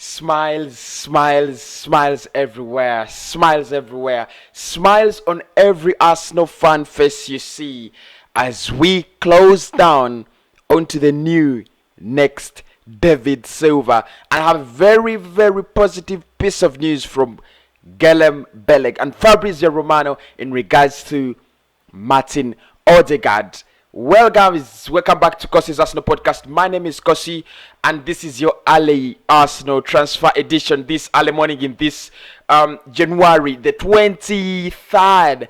Smiles, smiles, smiles everywhere, smiles everywhere, smiles on every Arsenal fan face you see as we close down onto the new next David Silva. And I have a very, very positive piece of news from Guillem Beleg and Fabrizio Romano in regards to Martin Odegaard. Well, guys, welcome back to Kossi's Arsenal podcast. My name is Kossi, and this is your early Arsenal transfer edition this early morning in this January the 23rd.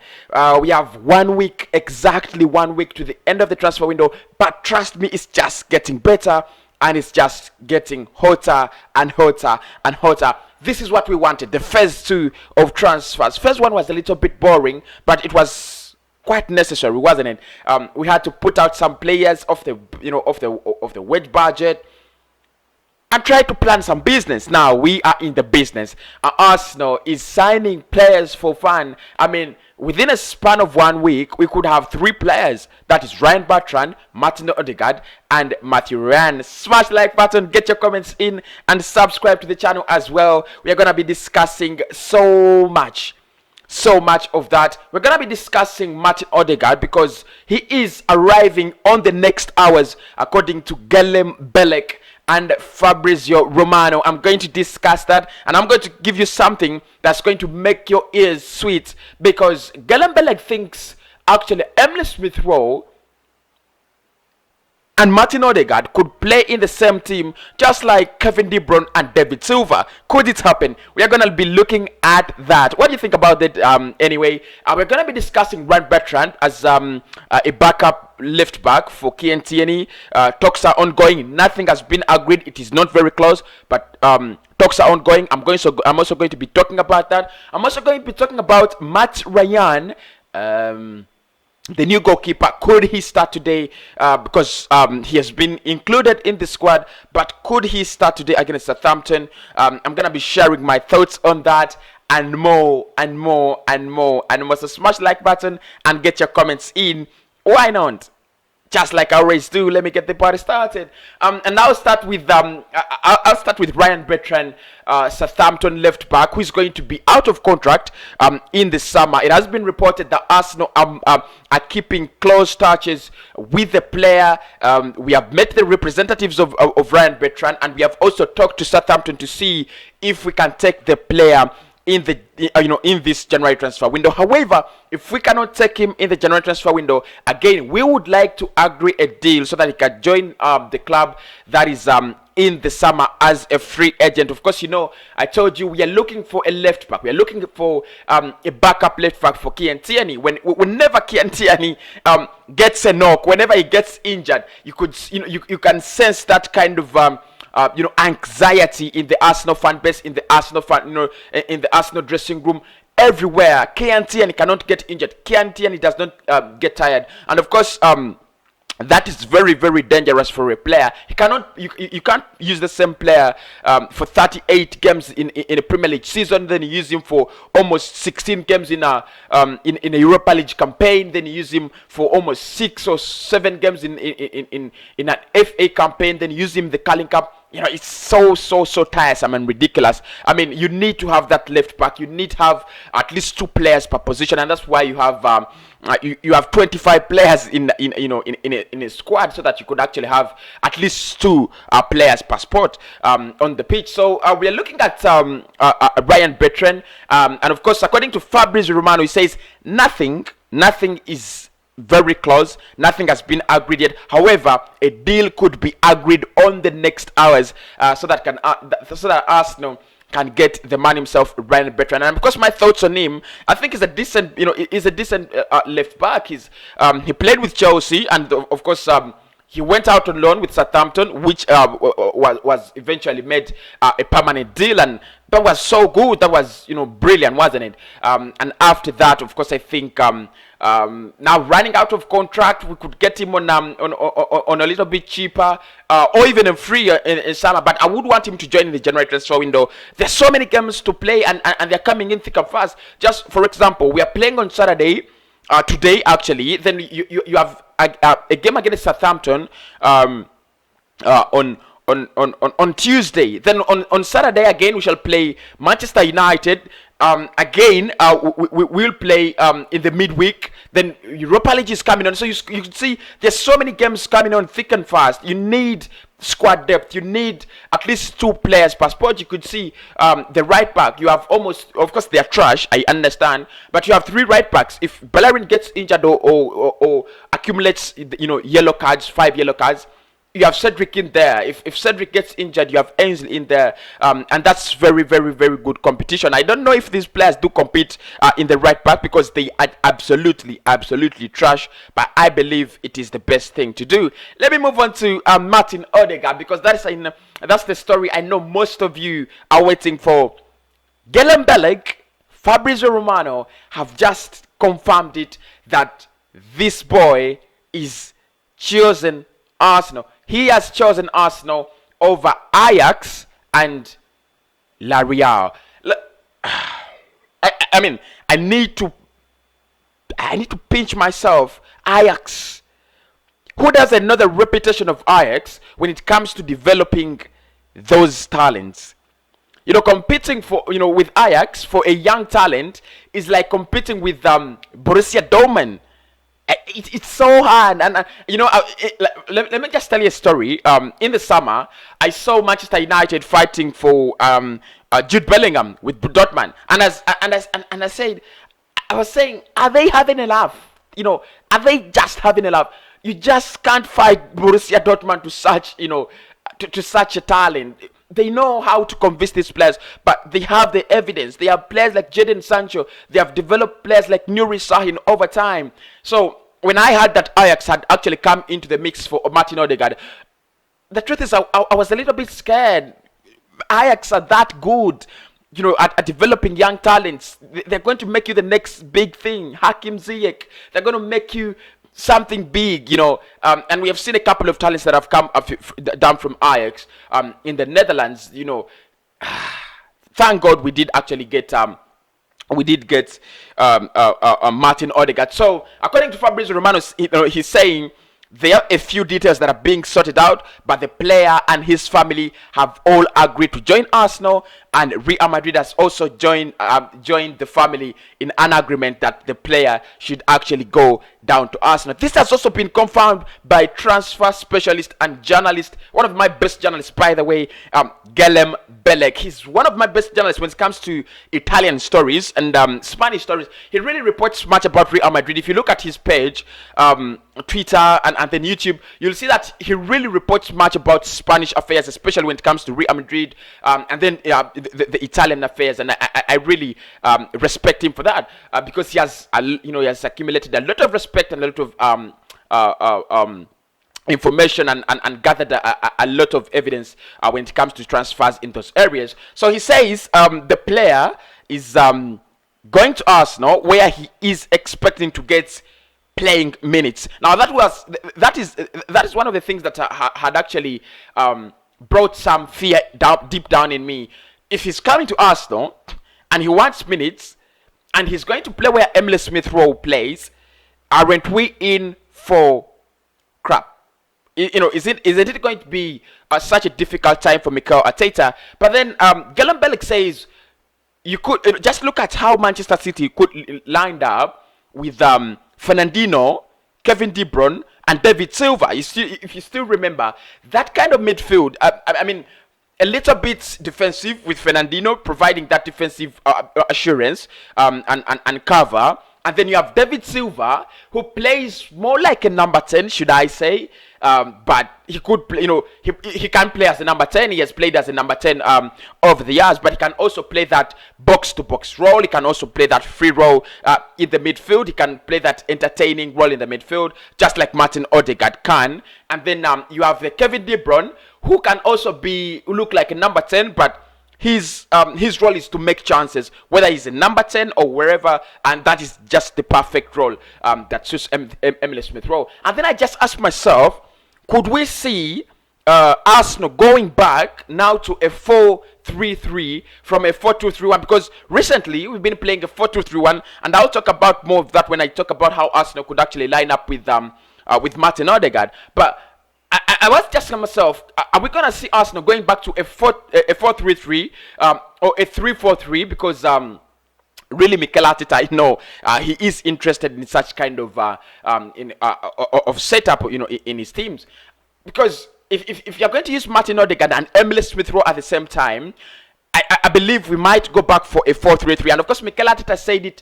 We have 1 week, exactly 1 week to the end of the transfer window, but trust me, it's just getting better, and it's just getting hotter and hotter and hotter. This is what we wanted, the phase 2 of transfers. Phase 1 was a little bit boring, but it was quite necessary, wasn't it? We had to put out some players off the wage budget and try to plan some business. Now we are in the business. Arsenal is signing players for fun. I mean, within a span of 1 week, we could have 3 players. That is Ryan Betrand, Martin Odegaard, and Matthew Ryan. Smash the like button, get your comments in, and subscribe to the channel as well. We are gonna be discussing so much of that. We're gonna be discussing Martin Odegaard because he is arriving on the next hours, according to Guillem Beleg and Fabrizio Romano. I'm going to discuss that, and I'm going to give you something that's going to make your ears sweet, because Guillem Beleg thinks actually Emile Smith Rowe and Martin Odegaard could play in the same team, just like Kevin De Bruyne and David Silva. Could it happen? We are going to be looking at that. What do you think about it? Anyway, we're going to be discussing Ryan Betrand as a backup left back for Tierney. Talks are ongoing. Nothing has been agreed. It is not very close, but talks are ongoing. I'm also going to be talking about that. I'm also going to be talking about Matt Ryan. The new goalkeeper, could he start today? Because he has been included in the squad, but could he start today against Southampton? I'm gonna be sharing my thoughts on that and more and more and more and more. So smash the like button and get your comments in. Why not? Just like I always do, let me get the party started. And I'll start with I'll start with Ryan Betrand, Southampton left back, who is going to be out of contract in the summer. It has been reported that Arsenal are keeping close touches with the player. We have met the representatives of Ryan Betrand, and we have also talked to Southampton to see if we can take the player in the in this January transfer window. However, if we cannot take him in the January transfer window, again, we would like to agree a deal so that he can join the club that is in the summer as a free agent. Of course, I told you we are looking for a left back. We are looking for a backup left back for Tierney. Whenever Tierney gets a knock, whenever he gets injured, you can sense that kind of anxiety in the Arsenal fan base, in the Arsenal in the Arsenal dressing room, everywhere. Tierney cannot get injured. Tierney does not get tired, and of course, that is very, very dangerous for a player. He cannot, you can't use the same player for 38 games in a Premier League season. Then you use him for almost 16 games in a Europa League campaign. Then you use him for almost 6 or 7 games in an FA campaign. Then you use him in the Carling Cup. It's so tiresome and ridiculous. I mean, you need to have that left back. You need to have at least 2 players per position, and that's why you have you have 25 players in a squad, so that you could actually have at least 2 players per spot on the pitch. So we are looking at Ryan Betrand, and of course, according to Fabrizio Romano, he says nothing is very close. Nothing has been agreed yet. However, a deal could be agreed on the next hours, so that Arsenal can get the man himself, Ryan Betrand. And of course, my thoughts on him, I think he's a decent, left back. He played with Chelsea, and of course, he went out on loan with Southampton, which was eventually made a permanent deal, and that was so good. That was brilliant, wasn't it? And after that, of course, I think now running out of contract, we could get him on a little bit cheaper, or even a free in summer. But I would want him to join in the January transfer window. There's so many games to play, and they're coming in thick and fast. Just for example, we are playing on Saturday. Today actually, then you have a game against Southampton on on Tuesday. Then on Saturday again we shall play Manchester United. Again, we will play in the midweek. Then Europa League is coming on. So you can see there's so many games coming on thick and fast. You need squad depth. You need at least 2 players per spot. You could see the right back. You have almost, of course, they are trash. I understand, but you have 3 right backs. If Bellerin gets injured or accumulates, yellow cards, 5 yellow cards, you have Cedric in there. If Cedric gets injured, you have Ainsley in there, and that's very, very, very good competition. I don't know if these players do compete in the right back because they are absolutely, absolutely trash. But I believe it is the best thing to do. Let me move on to Martin Odegaard, because that's the story I know most of you are waiting for. Guillem Belleg, Fabrizio Romano have just confirmed it that this boy is chosen Arsenal. He has chosen Arsenal over Ajax and La Real. I mean, I need to pinch myself. Ajax. Who does another reputation of Ajax when it comes to developing those talents? Competing with Ajax for a young talent is like competing with Borussia Dortmund. It's so hard, and let me just tell you a story. In the summer, I saw Manchester United fighting for Jude Bellingham with Dortmund, and I was saying, are they having a laugh? Are they just having a laugh? You just can't fight Borussia Dortmund to such to such a talent. They know how to convince these players, but they have the evidence. They have players like Jadon Sancho. They have developed players like Nuri Sahin over time. So when I heard that Ajax had actually come into the mix for Martin Odegaard, the truth is I was a little bit scared. Ajax are that good, at developing young talents. They're going to make you the next big thing. Hakim Ziyech. They're going to make you something big, and we have seen a couple of talents that have come down from Ajax in the Netherlands. Thank God we did actually get Martin Odegaard. So according to Fabrizio Romano, he's saying there are a few details that are being sorted out, but the player and his family have all agreed to join Arsenal, and Real Madrid has also joined the family in an agreement that the player should actually go down to Arsenal. This has also been confirmed by transfer specialist and journalist, one of my best journalists, by the way, Guillem Belleg. He's one of my best journalists when it comes to Italian stories and Spanish stories. He really reports much about Real Madrid. If you look at his page, Twitter and then YouTube, you'll see that he really reports much about Spanish affairs, especially when it comes to Real Madrid, and then the Italian affairs. And I really respect him for that, because he has accumulated a lot of respect and a lot of information and gathered a lot of evidence when it comes to transfers in those areas. So he says the player is going to Arsenal, where he is expecting to get playing minutes. Now that is one of the things that had actually brought some fear deep down in me. If he's coming to Arsenal and he wants minutes and he's going to play where Emile Smith-Rowe plays, aren't we in for crap? Isn't it going to be such a difficult time for Mikel Arteta? But then Guillem Belleg says you could just look at how Manchester City could lined up with Fernandinho, Kevin De Bruyne, and David Silva. If you still remember that kind of midfield, I mean, a little bit defensive with Fernandinho providing that defensive assurance and cover. And then you have David Silva, who plays more like a number 10, should I say. But he could play, he can play as a number 10. He has played as a number 10 over the years, but he can also play that box-to-box role. He can also play that free role in the midfield. He can play that entertaining role in the midfield, just like Martin Odegaard can. And then you have the Kevin De Bruyne, who can also look like a number 10, but his role is to make chances, whether he's a number 10 or wherever, and that is just the perfect role that suits Emile Smith-Rowe. And then I just asked myself, could we see Arsenal going back now to a 4-3-3 from a 4-2-3-1? Because recently we've been playing a 4-2-3-1, and I'll talk about more of that when I talk about how Arsenal could actually line up with Martin Odegaard. But I was just asking myself, are we gonna see Arsenal going back to a 4-3-3 or a 3-4-3? Because really, Mikel Arteta, I know he is interested in such kind of of setup, in his teams. Because if you're going to use Martin Odegaard and Emile Smith Rowe at the same time, I believe we might go back for a 4-3-3. And of course, Mikel Arteta said it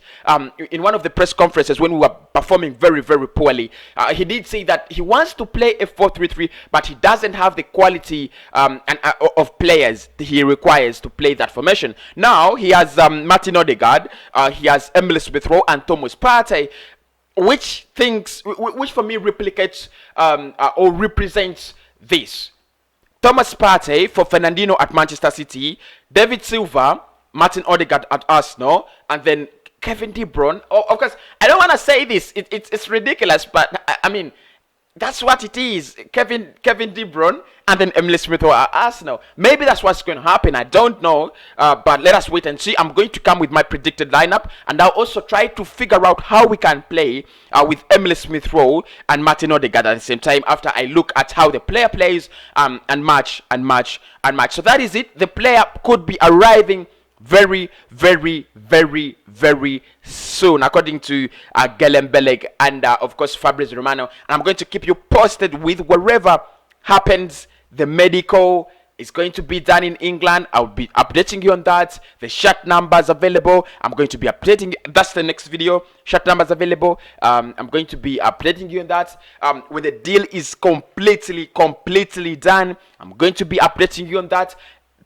in one of the press conferences when we were performing very, very poorly. He did say that he wants to play a 4-3-3, but he doesn't have the quality of players he requires to play that formation. Now, he has Martin Odegaard, he has Emile Smith Rowe and Thomas Partey, which for me replicates or represents this. Thomas Partey for Fernandinho at Manchester City, David Silva, Martin Odegaard at Arsenal, and then Kevin De Bruyne. Oh, of course, I don't want to say this. It's ridiculous, but I mean, that's what it is. Kevin De Bruyne and then Emile Smith Rowe at Arsenal. Maybe that's what's going to happen. I don't know, but let us wait and see. I'm going to come with my predicted lineup, and I'll also try to figure out how we can play with Emile Smith Rowe and Martin Odegaard at the same time after I look at how the player plays and match. So that is it. The player could be arriving very, very, very, very soon, according to Beleg and of course Fabrice Romano. And I'm going to keep you posted with wherever happens. The medical is going to be done in England. I'll be updating you on that. The shirt numbers available. I'm going to be updating. That's the next video. Shirt numbers available. I'm going to be updating you on that. When the deal is completely done, I'm going to be updating you on that.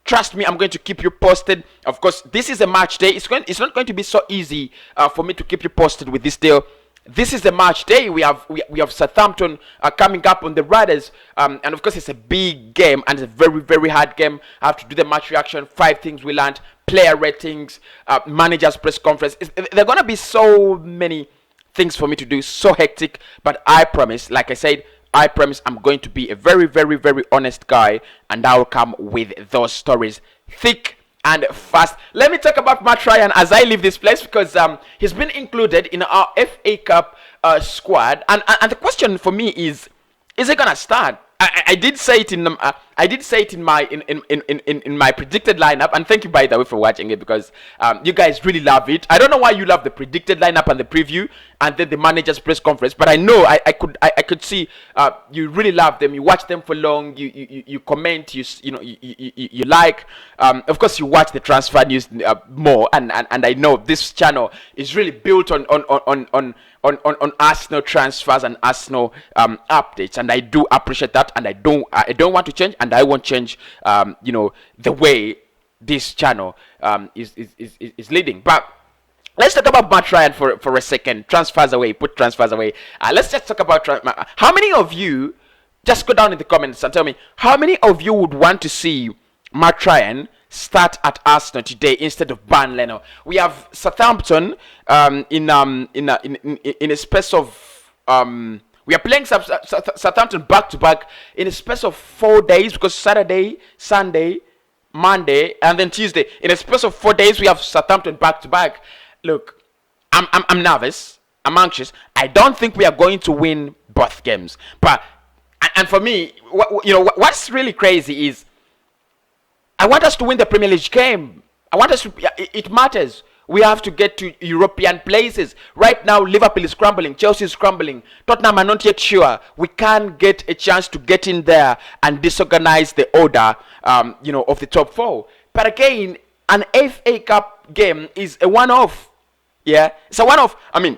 Trust me, I'm going to keep you posted. Of course, this is a match day. It's not going to be so easy for me to keep you posted with this deal. This is the match day. We have Southampton coming up on the Riders, and of course it's a big game and it's a very, very hard game. I have to do the match reaction, 5 things we learned, player ratings, managers press conference. There are gonna be so many things for me to do, so hectic. But I promise, like I said, I promise I'm going to be a very, very, very honest guy, and I will come with those stories thick and fast. Let me talk about Matt Ryan as I leave this place, because he's been included in our FA Cup squad, and the question for me is he gonna start? I did say it in my predicted lineup, and thank you by the way for watching it, because you guys really love it. I don't know why you love the predicted lineup and the preview and then the manager's press conference, but I know I could see you really love them. You watch them for long. You comment. You like. Of course, you watch the transfer news more, and I know this channel is really built on Arsenal transfers and Arsenal updates, and I do appreciate that, and I don't want to change, and I won't change the way this channel is leading. But let's talk about Matt Ryan for a second. Transfers away, put transfers away. Let's just talk about how many of you, just go down in the comments and tell me how many of you would want to see Matt Ryan start at Arsenal today instead of Burnley. We have Southampton in a space of we are playing Southampton back to back in a space of 4 days, because Saturday, Sunday, Monday, and then Tuesday. In a space of 4 days, we have Southampton back to back. Look, I'm nervous. I'm anxious. I don't think we are going to win both games. But and for me, what's really crazy is I want us to win the Premier League game. I want us to. It matters. We have to get to European places. Right now, Liverpool is crumbling. Chelsea is crumbling. Tottenham are not yet sure. We can get a chance to get in there and disorganize the order, of the top 4. But again, an FA Cup game is a one-off. Yeah, it's a one-off. I mean,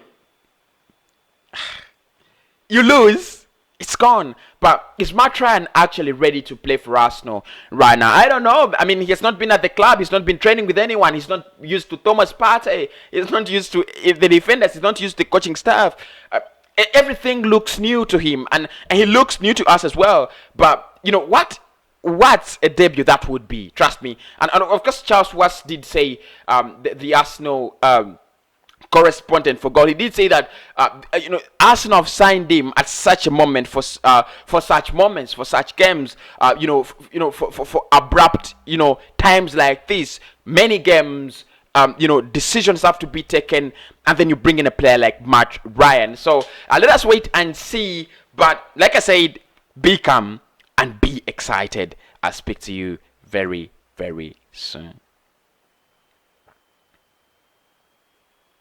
you lose, it's gone. But is Matt Ryan actually ready to play for Arsenal right now? I don't know. I mean, he has not been at the club. He's not been training with anyone. He's not used to Thomas Partey. He's not used to the defenders. He's not used to the coaching staff. Everything looks new to him, and he looks new to us as well. But you know what? What a debut that would be. Trust me. And of course, Charles Watts did say the Arsenal correspondent for goal. He did say that Arsenal have signed him at such a moment for such moments, for such games. For abrupt times like this. Many games. Decisions have to be taken, and then you bring in a player like Matt Ryan. So let us wait and see. But like I said, be calm, and be excited. I'll speak to you very, very soon.